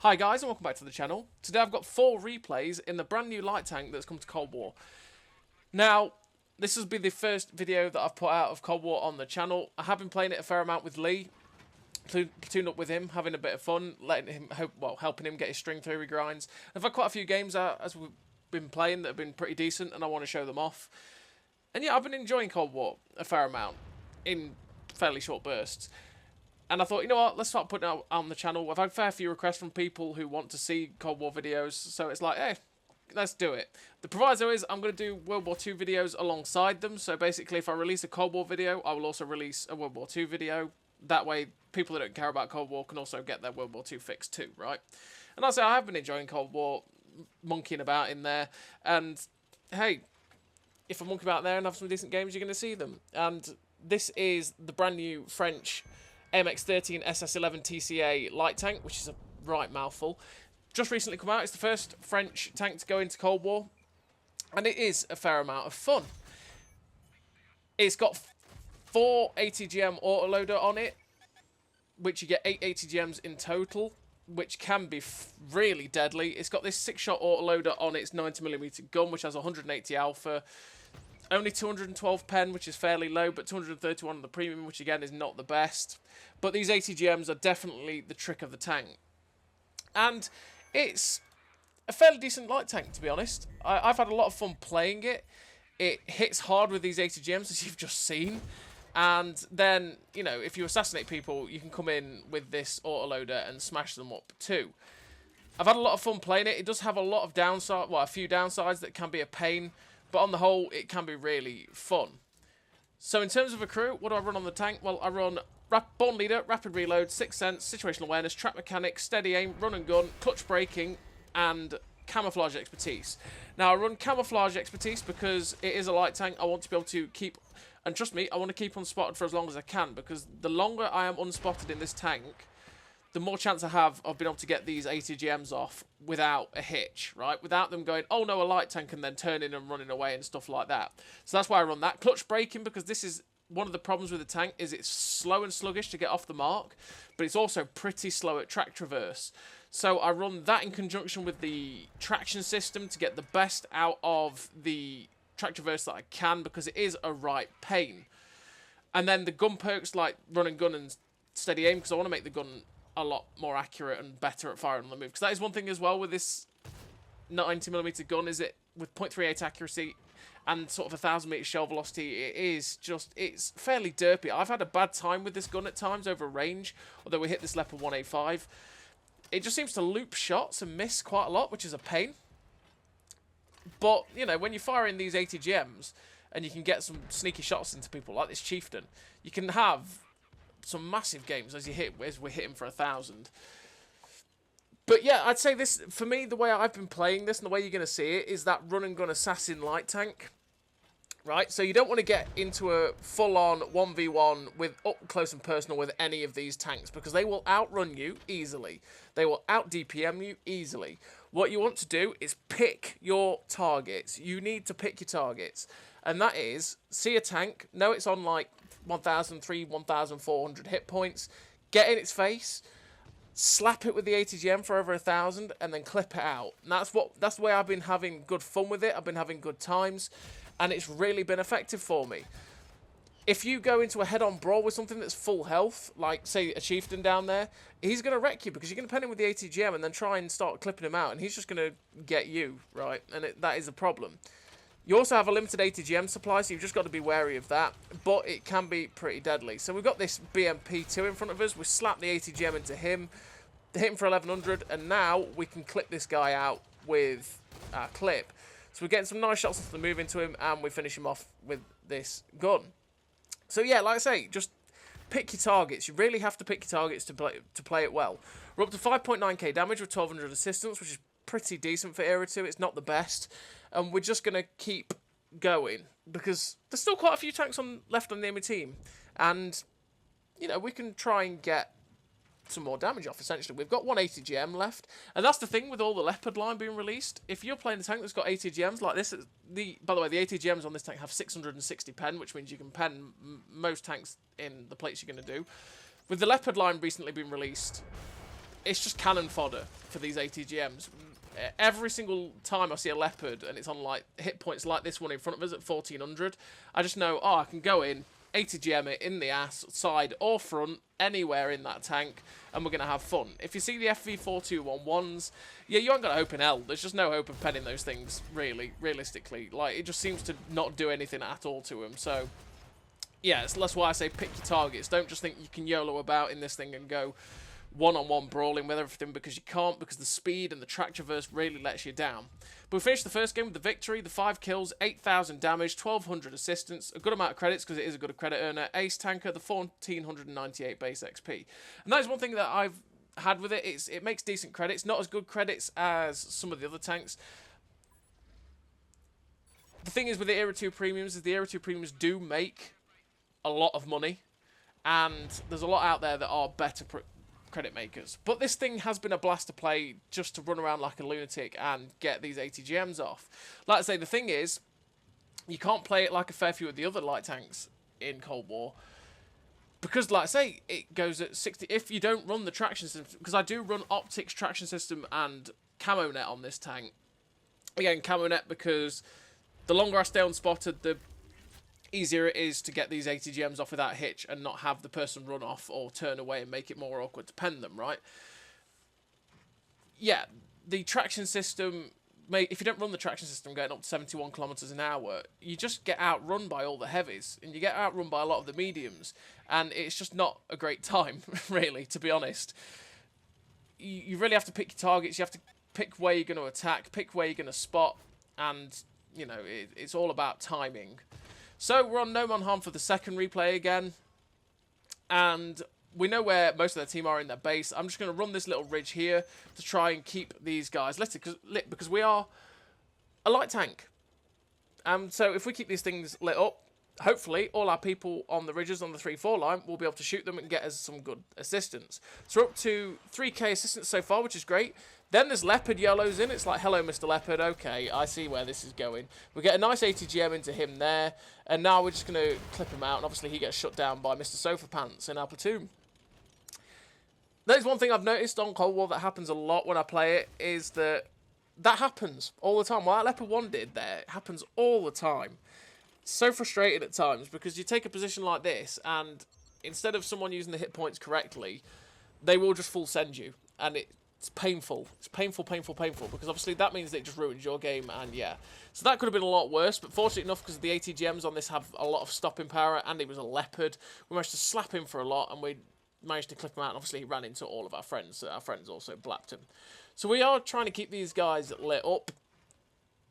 Hi guys and welcome back to the channel. Today I've got 4 replays in the brand new light tank that's come to Cold War. Now, this will be the first video that I've put out of Cold War on the channel. I have been playing it a fair amount with Lee, platooned up with him, having a bit of fun, helping him get his string theory grinds. I've had quite a few games as we've been playing that have been pretty decent and I want to show them off. And yeah, I've been enjoying Cold War a fair amount in fairly short bursts. And I thought, you know what, let's start putting it out on the channel. I've had a fair few requests from people who want to see Cold War videos, so it's like, hey, let's do it. The proviso is I'm going to do World War II videos alongside them, so basically if I release a Cold War video, I will also release a World War II video. That way, people that don't care about Cold War can also get their World War II fix too, right? And I'll say I have been enjoying Cold War, monkeying about in there, and hey, if I monkey about there and have some decent games, you're going to see them. And this is the brand new French AMX-13 SS-11 TCA light tank, which is a right mouthful. Just recently come out. It's the first French tank to go into Cold War, and it is a fair amount of fun. It's got 4 ATGM autoloader on it, which you get 8 ATGMs in total, which can be really deadly. It's got this 6-shot autoloader on its 90mm gun, which has 180 alpha. Only 212 pen, which is fairly low, but 231 on the premium, which again is not the best. But these ATGMs are definitely the trick of the tank. And it's a fairly decent light tank, to be honest. I've had a lot of fun playing it. It hits hard with these ATGMs, as you've just seen. And then, you know, if you assassinate people, you can come in with this autoloader and smash them up too. I've had a lot of fun playing it. It does have a lot of downside, well, a few downsides that can be a pain. But on the whole, it can be really fun. So in terms of a crew, what do I run on the tank? Well, I run Born Leader, Rapid Reload, Sixth Sense, Situational Awareness, Trap Mechanics, Steady Aim, Run and Gun, Clutch Braking, and Camouflage Expertise. Now, I run Camouflage Expertise because it is a light tank. I want to be able to keep, and trust me, I want to keep unspotted for as long as I can, because the longer I am unspotted in this tank, the more chance I have of being able to get these ATGMs off without a hitch, right? Without them going, oh no, a light tank, and then turning and running away and stuff like that. So that's why I run that. Clutch braking, because this is one of the problems with the tank, is it's slow and sluggish to get off the mark, but it's also pretty slow at track traverse. So I run that in conjunction with the traction system to get the best out of the track traverse that I can, because it is a right pain. And then the gun perks like Run and Gun and Steady Aim, because I want to make the gun a lot more accurate and better at firing on the move. Because that is one thing as well with this 90mm gun, is it with 0.38 accuracy and sort of 1,000 meter shell velocity, it's fairly derpy. I've had a bad time with this gun at times over range, although we hit this Leopard 1A5. It just seems to loop shots and miss quite a lot, which is a pain. But, you know, when you're firing these ATGMs and you can get some sneaky shots into people like this Chieftain, you can have some massive games as we're hitting for 1,000. But yeah, I'd say this, for me, the way I've been playing this and the way you're going to see it is that run and gun assassin light tank, right? So you don't want to get into a full-on 1v1 with up close and personal with any of these tanks, because they will outrun you easily. They will out-DPM you easily. What you want to do is pick your targets. You need to pick your targets. And that is, see a tank, know it's on like 1,300, 1,400 hit points, get in its face, slap it with the ATGM for over 1,000, and then clip it out. And that's the way I've been having good fun with it. I've been having good times, and it's really been effective for me. If you go into a head-on brawl with something that's full health, like, say, a Chieftain down there, he's going to wreck you, because you're going to pen him with the ATGM and then try and start clipping him out, and he's just going to get you, right? And that is a problem. You also have a limited ATGM supply, so you've just got to be wary of that, but it can be pretty deadly. So we've got this BMP2 in front of us. We slap the ATGM into him, hit him for 1,100, and now we can clip this guy out with our clip. So we're getting some nice shots into the move into him, and we finish him off with this gun. So yeah, like I say, just pick your targets. You really have to pick your targets to play it well. We're up to 5.9k damage with 1,200 assistance, which is pretty decent for Era 2. It's not the best. And we're just going to keep going, because there's still quite a few tanks left on the enemy team. And, you know, we can try and get some more damage off, essentially. We've got 1 ATGM left. And that's the thing with all the Leopard line being released. If you're playing a tank that's got ATGMs like this, by the way, the ATGMs on this tank have 660 pen, which means you can pen most tanks in the plates you're going to do. With the Leopard line recently being released, it's just cannon fodder for these ATGMs. Every single time I see a leopard and it's on like hit points like this one in front of us at 1400, I just know, oh, I can go in, ATGM it in the ass, side or front, anywhere in that tank, and we're going to have fun. If you see the FV4211s, yeah, you ain't got a hope in hell. There's just no hope of penning those things, really, realistically. Like, it just seems to not do anything at all to them. So, yeah, that's why I say pick your targets. Don't just think you can YOLO about in this thing and go one-on-one brawling with everything, because you can't, because the speed and the track traverse really lets you down. But we finished the first game with the victory, the 5 kills, 8,000 damage, 1,200 assistance, a good amount of credits because it is a good credit earner, ace tanker, the 1,498 base XP. And that is one thing that I've had with it. It makes decent credits, not as good credits as some of the other tanks. The thing is with the Era 2 premiums is the Era 2 premiums do make a lot of money, and there's a lot out there that are better credit makers. But this thing has been a blast to play, just to run around like a lunatic and get these ATGMs off. Like I say, the thing is, you can't play it like a fair few of the other light tanks in Cold War, because, like I say, it goes at 60. If you don't run the traction system, because I do run optics, traction system, and camo net on this tank. Again, camo net because the longer I stay unspotted, the easier it is to get these ATGMs off without hitch and not have the person run off or turn away and make it more awkward to pen them, right? Yeah, the traction system, if you don't run the traction system going up to 71 kilometers an hour, you just get outrun by all the heavies, and you get outrun by a lot of the mediums, and it's just not a great time, really, to be honest. You really have to pick your targets, you have to pick where you're going to attack, pick where you're going to spot, and, you know, it's all about timing. So we're on No Man Harm for the second replay again, and we know where most of their team are in their base. I'm just going to run this little ridge here to try and keep these guys lit, because we are a light tank. So if we keep these things lit up, hopefully all our people on the ridges on the 3-4 line will be able to shoot them and get us some good assistance. So we're up to 3k assistance so far, which is great. Then there's Leopard YOLOs in. It's like, hello, Mr. Leopard. Okay, I see where this is going. We get a nice ATGM into him there. And now we're just going to clip him out. And obviously he gets shut down by Mr. Sofa Pants in our platoon. There's one thing I've noticed on Cold War that happens a lot when I play it, is that happens all the time. Well, that Leopard 1 did there, it happens all the time. It's so frustrating at times, because you take a position like this, and instead of someone using the hit points correctly, they will just full send you. And it's painful. It's painful, painful, painful, because obviously that means that it just ruins your game, and yeah. So that could have been a lot worse, but fortunately enough, because the ATGMs on this have a lot of stopping power, and it was a Leopard, we managed to slap him for a lot, and we managed to clip him out, and obviously he ran into all of our friends, so our friends also blapped him. So we are trying to keep these guys lit up.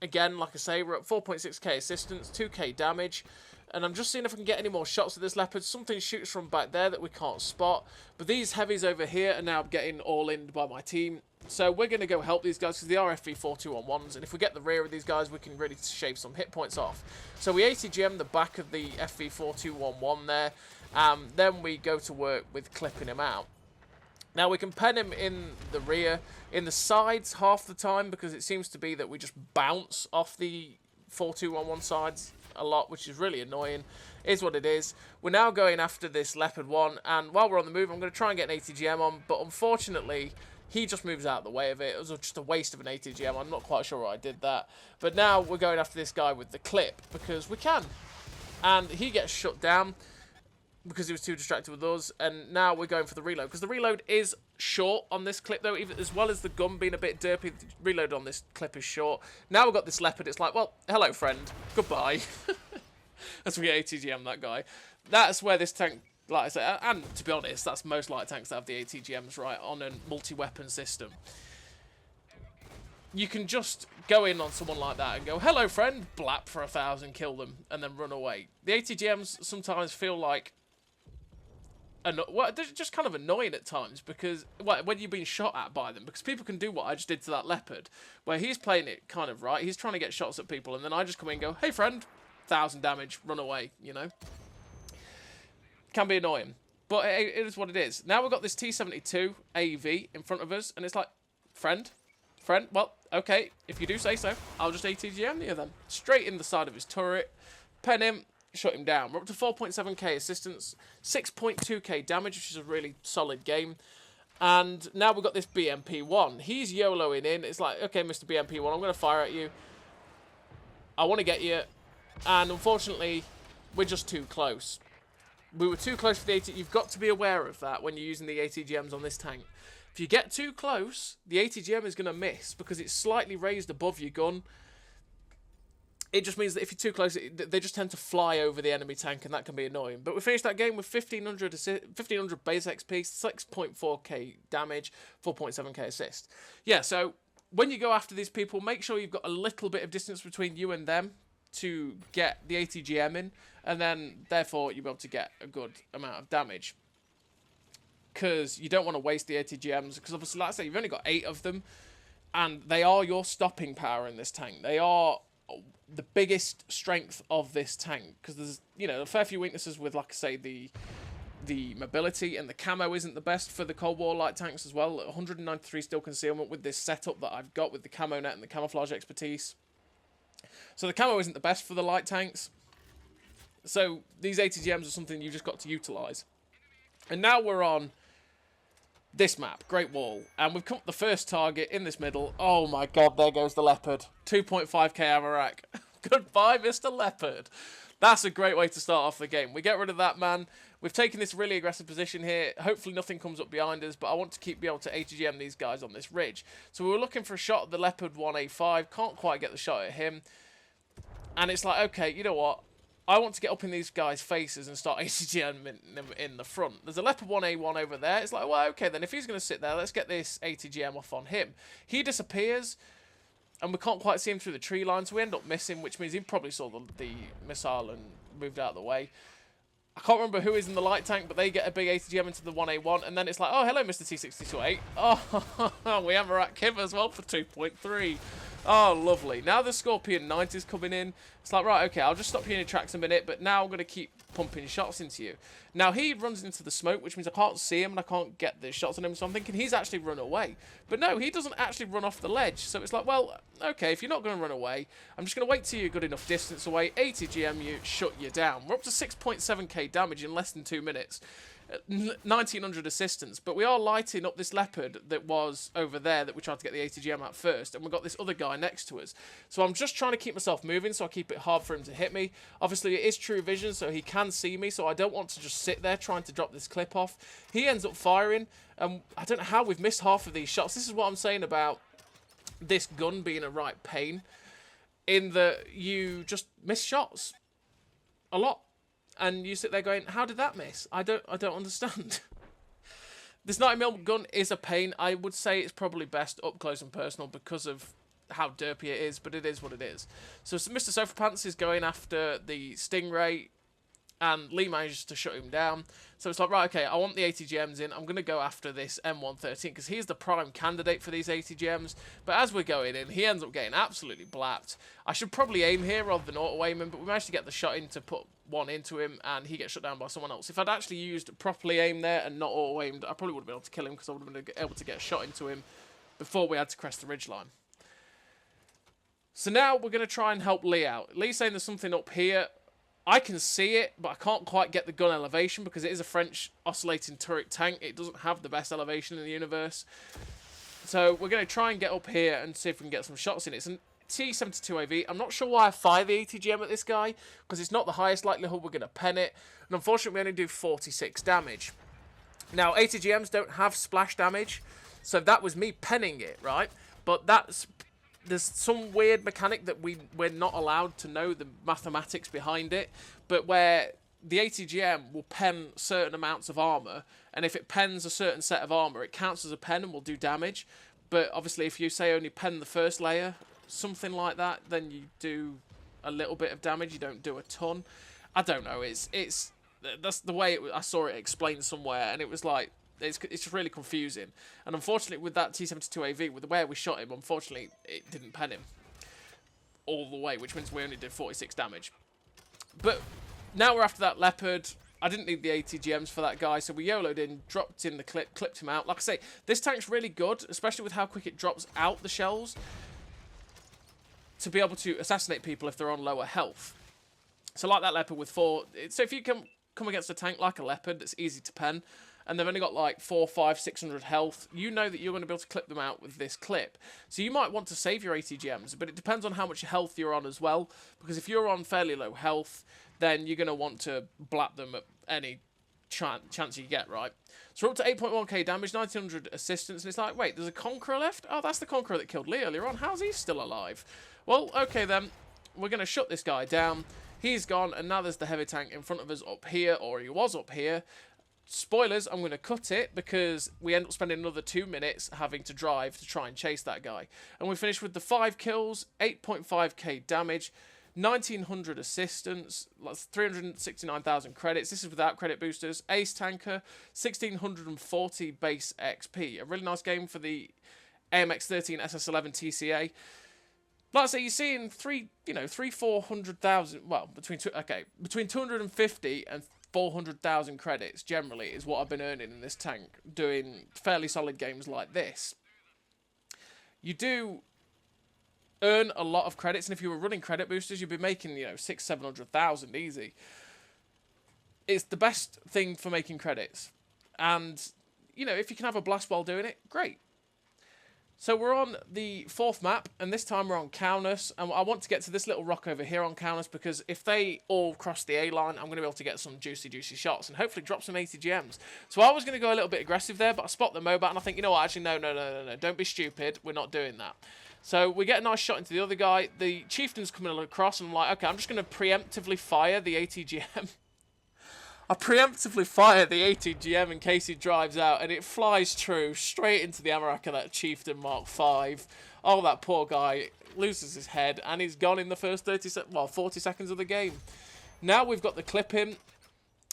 Again, like I say, we're at 4.6k assistance, 2k damage, and I'm just seeing if I can get any more shots of this Leopard. Something shoots from back there that we can't spot, but these heavies over here are now getting all-in by my team. So we're going to go help these guys, because they are FV4211s, and if we get the rear of these guys, we can really shave some hit points off. So we ATGM the back of the FV4211 there, then we go to work with clipping him out. Now we can pen him in the rear, in the sides half the time, because it seems to be that we just bounce off the 4211 sides a lot, which is really annoying. Is what it is. We're now going after this Leopard 1, and while we're on the move, I'm going to try and get an ATGM on, but unfortunately, he just moves out of the way of it. It was just a waste of an ATGM. I'm not quite sure why I did that. But now we're going after this guy with the clip, because we can. And he gets shut down because he was too distracted with us, and now we're going for the reload, because the reload is short on this clip though, even as well as the gun being a bit derpy, the reload on this clip is short. Now we've got this Leopard, it's like, well, hello friend, goodbye. That's where we ATGM that guy. That's where this tank, like I say, and to be honest, that's most light tanks that have the ATGMs, right, on a multi-weapon system. You can just go in on someone like that and go, hello friend, blap for 1,000, kill them, and then run away. The ATGMs sometimes feel like, well, they're just kind of annoying at times, because when you're being shot at by them, because people can do what I just did to that Leopard, where he's playing it kind of right, he's trying to get shots at people, and then I just come in and go, hey friend, 1,000 damage, run away, you know. Can be annoying, but it is what it is. Now we've got this T-72 AV in front of us, and it's like, friend, well, okay, if you do say so, I'll just ATGM you then. Straight in the side of his turret, pen him, shut him down. We're up to 4.7k assistance, 6.2k damage, which is a really solid game. And now we've got this BMP-1. He's YOLOing in. It's like, okay, Mr. BMP-1, I'm going to fire at you. I want to get you. And unfortunately, we're just too close. We were too close for the AT. You've got to be aware of that when you're using the ATGMs on this tank. If you get too close, the ATGM is going to miss because it's slightly raised above your gun. It just means that if you're too close, they just tend to fly over the enemy tank, and that can be annoying. But we finished that game with 1,500 base XP, 6.4k damage, 4.7k assist. Yeah, so when you go after these people, make sure you've got a little bit of distance between you and them to get the ATGM in, and then, therefore, you'll be able to get a good amount of damage. Because you don't want to waste the ATGMs, because obviously, like I say, you've only got 8 of them, and they are your stopping power in this tank. They are the biggest strength of this tank, because there's, you know, a fair few weaknesses with, like I say, the mobility, and the camo isn't the best for the Cold War light tanks as well. 193 still concealment with this setup that I've got with the camo net and the camouflage expertise. So the camo isn't the best for the light tanks. So these ATGMs are something you've just got to utilise. And now we're on this map, Great Wall, and we've come up the first target in this middle. Oh my god, there goes the Leopard. 2.5k ammo rack. Goodbye, Mr. Leopard. That's a great way to start off the game. We get rid of that man. We've taken this really aggressive position here. Hopefully nothing comes up behind us, but I want to be able to ATGM these guys on this ridge. So we were looking for a shot at the Leopard 1A5. Can't quite get the shot at him. And it's like, okay, you know what? I want to get up in these guys' faces and start ATGMing them in the front. There's a Leopard 1A1 over there. It's like, well, okay, then if he's going to sit there, let's get this ATGM off on him. He disappears, and we can't quite see him through the tree line, so we end up missing, which means he probably saw the missile and moved out of the way. I can't remember who is in the light tank, but they get a big ATGM into the 1A1, and then it's like, oh, hello, Mr. T-62-8. Oh, we have a Rat Kim as well for 2.3. Oh, lovely. Now the Scorpion 90 is coming in. It's like, right, okay, I'll just stop you in your tracks a minute, but now I'm going to keep pumping shots into you. Now, he runs into the smoke, which means I can't see him and I can't get the shots on him, so I'm thinking he's actually run away. But no, he doesn't actually run off the ledge. So it's like, well, okay, if you're not going to run away, I'm just going to wait till you're good enough distance away, ATGM you, shut you down. We're up to 6.7k damage in less than 2 minutes. 1,900 assistance, but we are lighting up this Leopard that was over there that we tried to get the ATGM at first, and we've got this other guy next to us. So I'm just trying to keep myself moving, so I keep it hard for him to hit me. Obviously, it is true vision, so he can see me, so I don't want to just sit there trying to drop this clip off. He ends up firing, and I don't know how we've missed half of these shots. This is what I'm saying about this gun being a right pain, in that you just miss shots a lot. And you sit there going, how did that miss? I don't understand. This 90mm gun is a pain. I would say it's probably best up close and personal because of how derpy it is, but it is what it is. So Mr. Sofa Pants is going after the Stingray, and Lee manages to shut him down. So it's like, right, okay, I want the ATGMs in. I'm going to go after this M113 because he's the prime candidate for these ATGMs. But as we're going in, he ends up getting absolutely blapped. I should probably aim here rather than auto-aim him, but we managed to get the shot in to put one into him, and he gets shut down by someone else. If I'd actually used properly aim there and not auto-aimed, I probably would have been able to kill him because I would have been able to get a shot into him before we had to crest the ridgeline. So now we're going to try and help Lee out. Lee's saying there's something up here. I can see it, but I can't quite get the gun elevation because it is a French oscillating turret tank. It doesn't have the best elevation in the universe. So we're going to try and get up here and see if we can get some shots in. It's an T-72AV. I'm not sure why I fire the ATGM at this guy because it's not the highest likelihood we're going to pen it. And unfortunately, we only do 46 damage. Now, ATGMs don't have splash damage, so that was me penning it, right? But there's some weird mechanic that we're not allowed to know the mathematics behind it, but where the ATGM will pen certain amounts of armor, and if it pens a certain set of armor, it counts as a pen and will do damage. But obviously, if you say only pen the first layer, something like that, then you do a little bit of damage. You don't do a ton. I don't know. That's the way I saw it explained somewhere, and it was like, it's just really confusing. And unfortunately, with that T-72AV, with the way we shot him, unfortunately, it didn't pen him all the way, which means we only did 46 damage. But now we're after that Leopard. I didn't need the ATGMs for that guy, so we YOLO'd in, dropped in the clip, clipped him out. Like I say, this tank's really good, especially with how quick it drops out the shells, to be able to assassinate people if they're on lower health. So like that Leopard with 4... So if you come against a tank like a Leopard that's easy to pen, and they've only got like 400, 500, 600 health, you know that you're going to be able to clip them out with this clip. So you might want to save your ATGMs, but it depends on how much health you're on as well, because if you're on fairly low health, then you're going to want to blap them at any chance you get, right? So we're up to 8.1k damage, 1900 assistance, and it's like, wait, there's a Conqueror left? Oh, that's the Conqueror that killed Lee earlier on. How's he still alive? Well, okay then, we're going to shut this guy down. He's gone, and now there's the heavy tank in front of us up here, or he was up here. Spoilers, I'm going to cut it because we end up spending another 2 minutes having to drive to try and chase that guy. And we finish with the 5 kills, 8.5k damage, 1900 assistance, 369,000 credits. This is without credit boosters. Ace tanker, 1640 base XP. A really nice game for the AMX-13 SS-11 TCA. Like I say, you're seeing 400,000. Well, between 250 and 400,000 credits generally is what I've been earning in this tank, doing fairly solid games like this. You do earn a lot of credits, and if you were running credit boosters, you'd be making 600,000-700,000 easy. It's the best thing for making credits, and if you can have a blast while doing it, great. So we're on the 4th map, and this time we're on Kaunas, and I want to get to this little rock over here on Kaunas, because if they all cross the A line, I'm going to be able to get some juicy shots, and hopefully drop some ATGMs. So I was going to go a little bit aggressive there, but I spot the Mobat, and I think, you know what, actually, no, don't be stupid, we're not doing that. So we get a nice shot into the other guy, the Chieftain's coming across, and I'm like, okay, I'm just going to preemptively fire the ATGM. I preemptively fire the ATGM in case he drives out, and it flies true straight into the Amarak of that Chieftain Mark 5. Oh, that poor guy loses his head, and he's gone in the first 40 seconds of the game. Now we've got the clip in,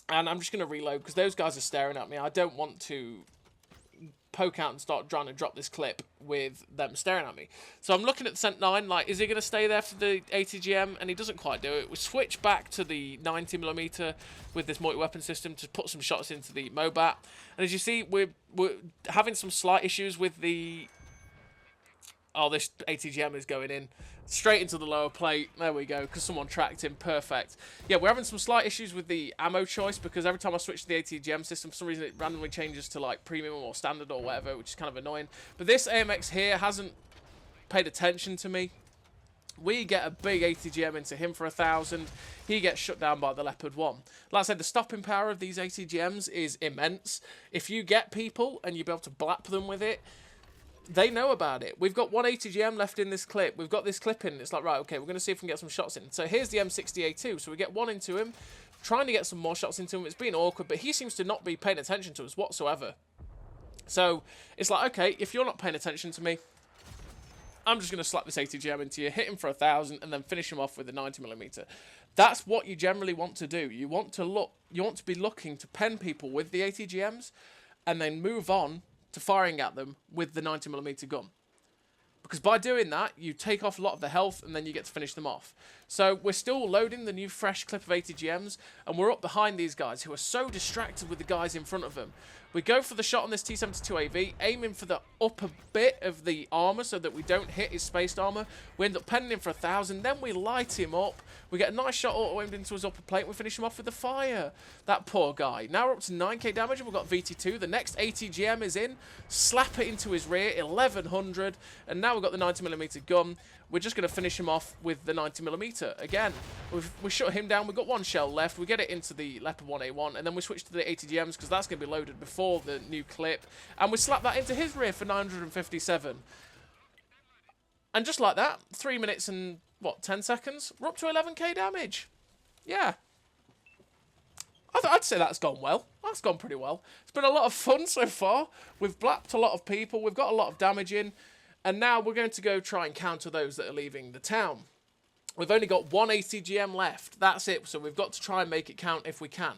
and I'm just going to reload, because those guys are staring at me. I don't want to poke out and start trying to drop this clip with them staring at me. So I'm looking at the Cent 9, like, is he going to stay there for the ATGM? And he doesn't quite do it. We switch back to the 90mm with this multi-weapon system to put some shots into the Mobat. And as you see, we're having some slight issues with the... Oh, this ATGM is going in. Straight into the lower plate. There we go, because someone tracked him. Perfect. Yeah, we're having some slight issues with the ammo choice, because every time I switch to the ATGM system, for some reason it randomly changes to like premium or standard or whatever, which is kind of annoying. But this AMX here hasn't paid attention to me. We get a big ATGM into him for 1,000. He gets shut down by the Leopard 1. Like I said, the stopping power of these ATGMs is immense. If you get people and you're able to blap them with it, they know about it. We've got 1 ATGM left in this clip. We've got this clip in. It's like, right, okay, we're going to see if we can get some shots in. So here's the M60A2. So we get 1 into him, trying to get some more shots into him. It's been awkward, but he seems to not be paying attention to us whatsoever. So it's like, okay, if you're not paying attention to me, I'm just going to slap this ATGM into you, hit him for 1,000, and then finish him off with the 90mm. That's what you generally want to do. You want to be looking to pen people with the ATGMs, and then move on to firing at them with the 90mm gun. Because by doing that, you take off a lot of the health, and then you get to finish them off. So we're still loading the new fresh clip of ATGMs, and we're up behind these guys who are so distracted with the guys in front of them. We go for the shot on this T-72AV, aiming for the upper bit of the armour so that we don't hit his spaced armour. We end up penning him for 1,000, then we light him up. We get a nice shot auto-aimed into his upper plate, and we finish him off with the fire. That poor guy. Now we're up to 9k damage, and we've got VT2. The next ATGM is in. Slap it into his rear, 1,100, and now we've got the 90mm gun. We're just going to finish him off with the 90mm. Again, we shut him down. We've got 1 shell left. We get it into the Leopard 1A1, and then we switch to the ATGMs because that's going to be loaded before the new clip. And we slap that into his rear for 957. And just like that, 3 minutes and, 10 seconds? We're up to 11k damage. Yeah. I'd say that's gone well. That's gone pretty well. It's been a lot of fun so far. We've blapped a lot of people. We've got a lot of damage in. And now we're going to go try and counter those that are leaving the town. We've only got 1 ATGM left. That's it. So we've got to try and make it count if we can.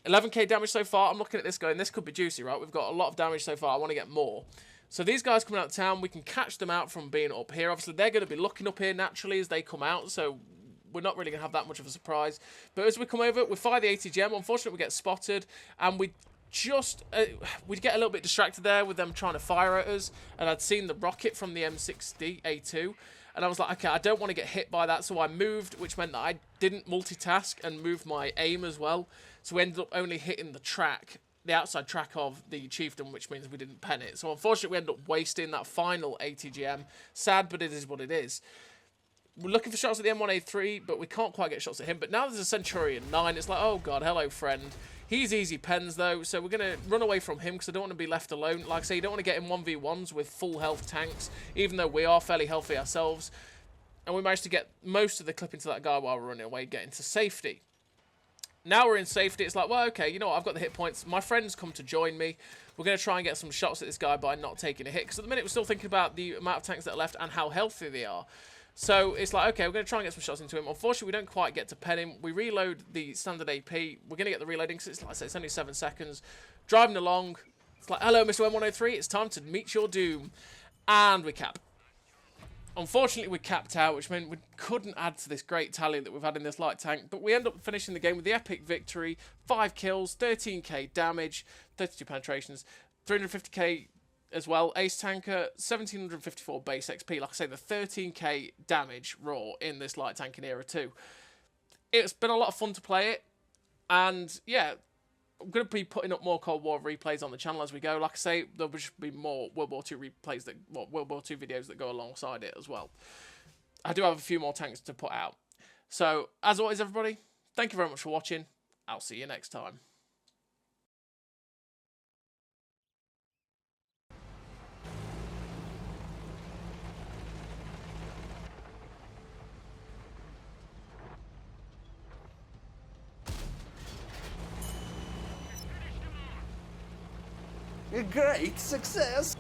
11k damage so far. I'm looking at this going, this could be juicy, right? We've got a lot of damage so far. I want to get more. So these guys coming out of town, we can catch them out from being up here. Obviously, they're going to be looking up here naturally as they come out. So we're not really going to have that much of a surprise. But as we come over, we fire the ATGM. Unfortunately, we get spotted. And we just we'd get a little bit distracted there with them trying to fire at us, and I'd seen the rocket from the M60A2, and I was like, okay, I don't want to get hit by that, so I moved, which meant that I didn't multitask and move my aim as well, so we ended up only hitting the track the outside track of the chieftain, which means we didn't pen it. So unfortunately, we ended up wasting that final ATGM. Sad, but it is what it is. We're looking for shots at the M1A3, but we can't quite get shots at him. But now there's a Centurion 9. It's like, oh god, hello friend. He's easy pens though, so we're going to run away from him because I don't want to be left alone. Like I say, you don't want to get in 1v1s with full health tanks, even though we are fairly healthy ourselves. And we managed to get most of the clip into that guy while we're running away, getting to safety. Now we're in safety. It's like, well, okay, you know what? I've got the hit points. My friends come to join me. We're going to try and get some shots at this guy by not taking a hit. Because at the minute, we're still thinking about the amount of tanks that are left and how healthy they are. So it's like, okay, we're going to try and get some shots into him. Unfortunately, we don't quite get to pen him. We reload the standard AP. We're going to get the reloading because it's, like I say, it's only 7 seconds. Driving along. It's like, hello, Mr. M103. It's time to meet your doom. And we cap. Unfortunately, we capped out, which meant we couldn't add to this great tally that we've had in this light tank. But we end up finishing the game with the epic victory. 5 kills, 13k damage, 32 penetrations, 350k as well. Ace tanker, 1754 base XP. Like I say, the 13k damage raw in this light tanking era too. It's been a lot of fun to play it. And yeah, I'm going to be putting up more Cold War replays on the channel as we go. Like I say, there'll just be more World War II replays, World War II videos that go alongside it as well. I do have a few more tanks to put out. So, as always, everybody, thank you very much for watching. I'll see you next time. A great success!